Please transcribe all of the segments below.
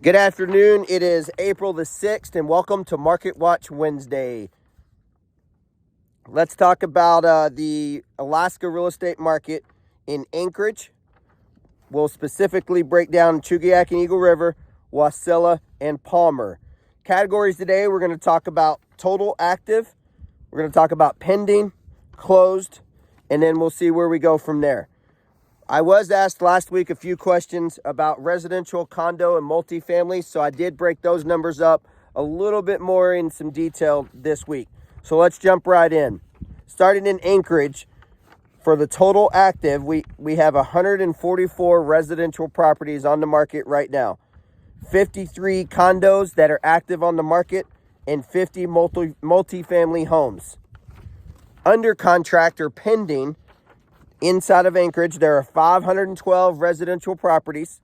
Good afternoon. It is April the 6th, and welcome to Market Watch Wednesday. Let's talk about the Alaska real estate market in Anchorage. We'll specifically break down Chuigak and Eagle River, Wasilla, and Palmer. Categories today, we're going to talk about total active, we're going to talk about pending, closed, and then we'll see where we go from there. I was asked last week a few questions about residential, condo, and multifamily, so I did break those numbers up a little bit more in some detail this week. So let's jump right in. Starting in Anchorage, for the total active, we have 144 residential properties on the market right now, 53 condos that are active on the market, and 50 multifamily homes. Under contract or pending, inside of Anchorage, there are 512 residential properties,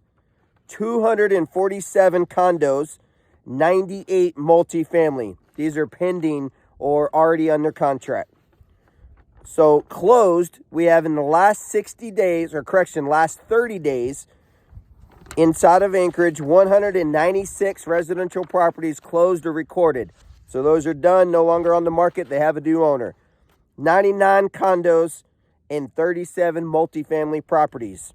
247 condos, 98 multifamily. These are pending or already under contract. So closed, we have in the last 30 days, inside of Anchorage, 196 residential properties closed or recorded. So those are done, no longer on the market. They have a new owner. 99 condos, and 37 multifamily properties.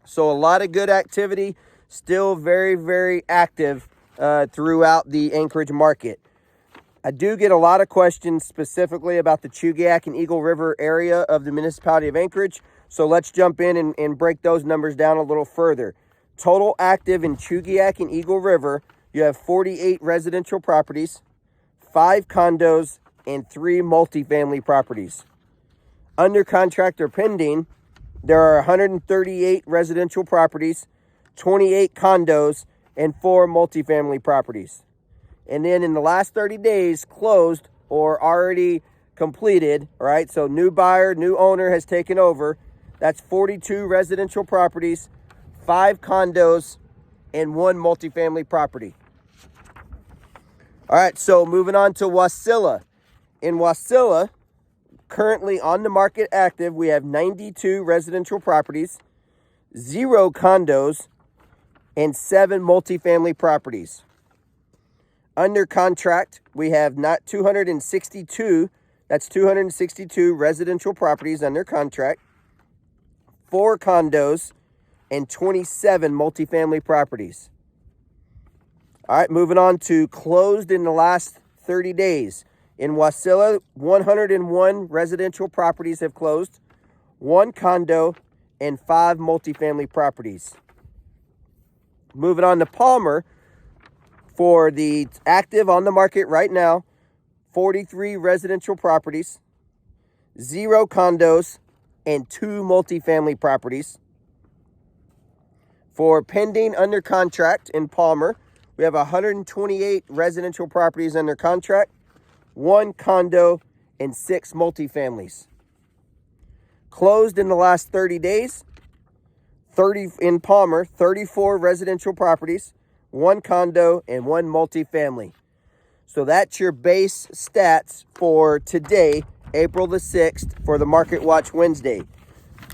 So a lot of good activity, still very, very active throughout the Anchorage market. I do get a lot of questions specifically about the Chuigak and Eagle River area of the municipality of Anchorage. So let's jump in and break those numbers down a little further. Total active in Chuigak and Eagle River, you have 48 residential properties, 5 condos, and 3 multifamily properties. Under contract or pending, there are 138 residential properties, 28 condos, and 4 multifamily properties. And then in the last 30 days, closed or already completed, all right, so new buyer, new owner has taken over. That's 42 residential properties, 5 condos, and 1 multifamily property. All right, so moving on to Wasilla. In Wasilla, currently on the market active, we have 92 residential properties, 0 condos, and 7 multifamily properties. Under contract, we have 262 residential properties under contract, 4 condos, and 27 multifamily properties. All right, moving on to closed in the last 30 days. In Wasilla, 101 residential properties have closed, 1 condo, and 5 multifamily properties. Moving on to Palmer, for the active on the market right now, 43 residential properties, 0 condos, and 2 multifamily properties. For pending under contract in Palmer, we have 128 residential properties under contract, 1 condo, and 6 multifamilies. Closed in the last 30 days, 30 in Palmer, 34 residential properties, 1 condo, and 1 multifamily. So that's your base stats for today, April the 6th, for the Market Watch Wednesday.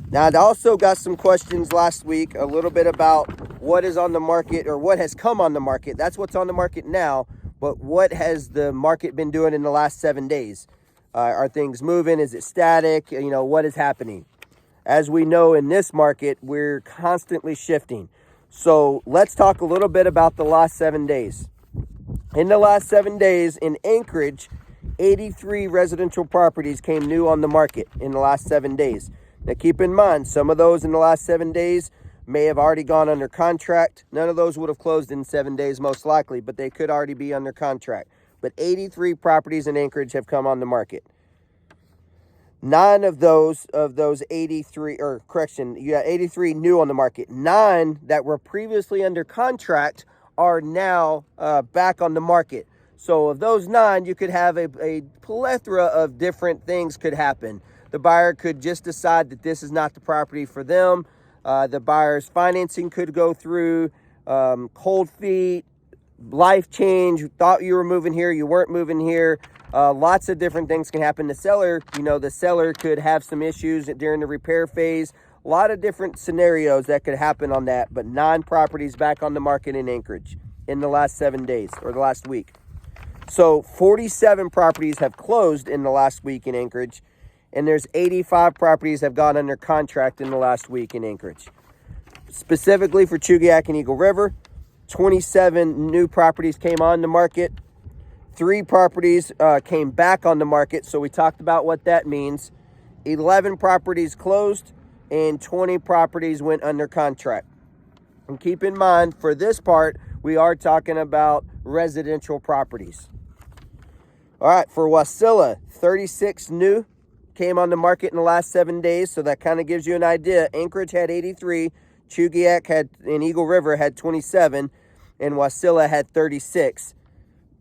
Now, I also got some questions last week, a little bit about what is on the market or what has come on the market. That's what's on the market now. But what has the market been doing in the last 7 days? Are things moving? Is it static? What is happening? As we know in this market, we're constantly shifting. So let's talk a little bit about the last 7 days. In the last 7 days in Anchorage, 83 residential properties came new on the market in the last 7 days. Now keep in mind, some of those in the last 7 days may have already gone under contract. None of those would have closed in 7 days most likely, but they could already be under contract. But 83 properties in Anchorage have come on the market. 9 of those 83, you got 83 new on the market. 9 that were previously under contract are now back on the market. So of those 9, you could have a plethora of different things could happen. The buyer could just decide that this is not the property for them. The buyer's financing could go through, cold feet, life change. You thought you were moving here, you weren't moving here. Lots of different things can happen. The seller could have some issues during the repair phase. A lot of different scenarios that could happen on that, but 9 properties back on the market in Anchorage in the last 7 days or the last week. So 47 properties have closed in the last week in Anchorage, and there's 85 properties have gone under contract in the last week in Anchorage. Specifically for Chuigak and Eagle River, 27 new properties came on the market. 3 properties came back on the market, so we talked about what that means. 11 properties closed, and 20 properties went under contract. And keep in mind, for this part, we are talking about residential properties. All right, for Wasilla, 36 new came on the market in the last 7 days, so that kind of gives you an idea. Anchorage had 83, Chuigak had, and Eagle River had 27, and Wasilla had 36.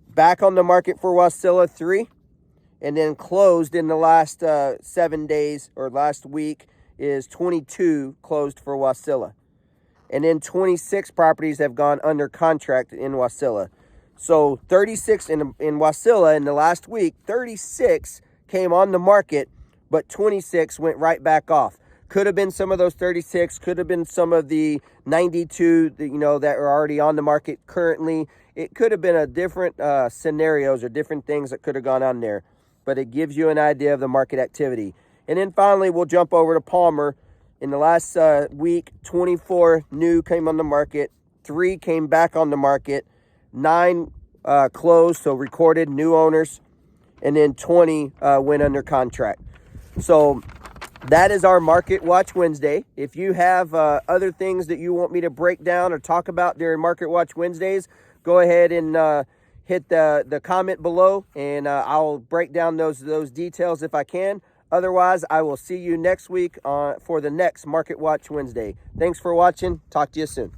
Back on the market for Wasilla, 3, and then closed in the last 7 days or last week is 22 closed for Wasilla. And then 26 properties have gone under contract in Wasilla. So 36 in Wasilla in the last week, 36 came on the market, but 26 went right back off. Could have been some of those 36, could have been some of the 92 that, that are already on the market currently. It could have been a different scenarios or different things that could have gone on there, but it gives you an idea of the market activity. And then finally, we'll jump over to Palmer. In the last week, 24 new came on the market, 3 came back on the market, 9 closed, so recorded new owners, and then 20 went under contract. So that is our Market Watch Wednesday. If you have other things that you want me to break down or talk about during Market Watch Wednesdays, go ahead and hit the comment below, and I'll break down those details if I can. Otherwise, I will see you next week for the next Market Watch Wednesday. Thanks for watching. Talk to you soon.